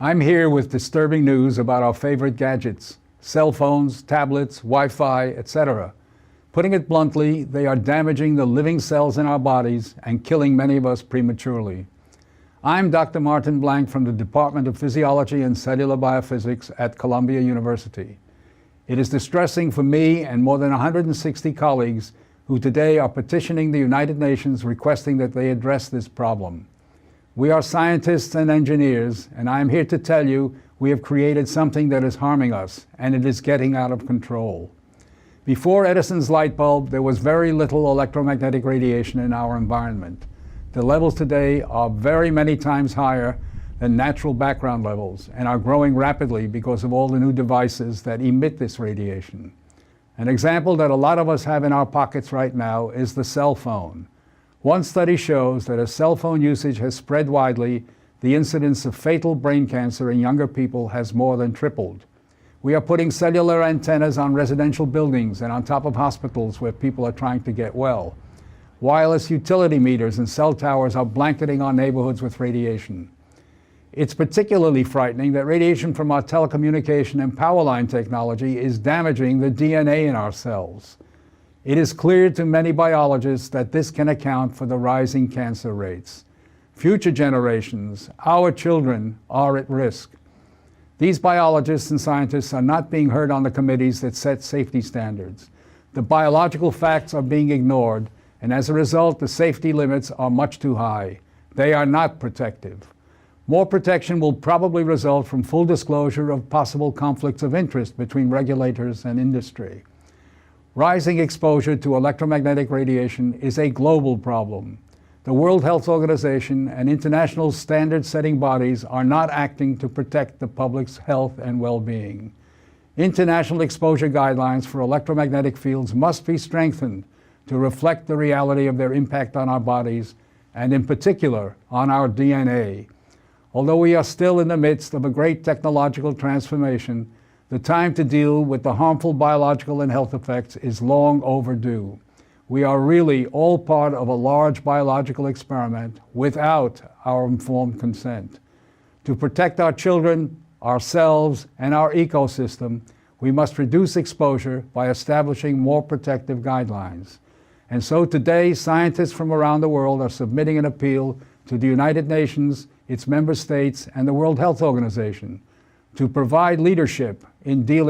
I'm here with disturbing news about our favorite gadgets, cell phones, tablets, Wi-Fi, etc. Putting it bluntly, they are damaging the living cells in our bodies and killing many of us prematurely. I'm Dr. Martin Blank from the Department of Physiology and Cellular Biophysics at Columbia University. It is distressing for me and more than 160 colleagues who today are petitioning the United Nations requesting that they address this problem. We are scientists and engineers, and I am here to tell you we have created something that is harming us, and it is getting out of control. Before Edison's light bulb, there was very little electromagnetic radiation in our environment. The levels today are very many times higher than natural background levels and are growing rapidly because of all the new devices that emit this radiation. An example that a lot of us have in our pockets right now is the cell phone. One study shows that as cell phone usage has spread widely, the incidence of fatal brain cancer in younger people has more than tripled. We are putting cellular antennas on residential buildings and on top of hospitals where people are trying to get well. Wireless utility meters and cell towers are blanketing our neighborhoods with radiation. It's particularly frightening that radiation from our telecommunication and power line technology is damaging the DNA in our cells. It is clear to many biologists that this can account for the rising cancer rates. Future generations, our children, are at risk. These biologists and scientists are not being heard on the committees that set safety standards. The biological facts are being ignored, and as a result, the safety limits are much too high. They are not protective. More protection will probably result from full disclosure of possible conflicts of interest between regulators and industry. Rising exposure to electromagnetic radiation is a global problem. The World Health Organization and international standard-setting bodies are not acting to protect the public's health and well-being. International exposure guidelines for electromagnetic fields must be strengthened to reflect the reality of their impact on our bodies and, in particular, on our DNA. Although we are still in the midst of a great technological transformation, the time to deal with the harmful biological and health effects is long overdue. We are really all part of a large biological experiment without our informed consent. To protect our children, ourselves, and our ecosystem, we must reduce exposure by establishing more protective guidelines. And so today, scientists from around the world are submitting an appeal to the United Nations, its member states, and the World Health Organization to provide leadership in dealing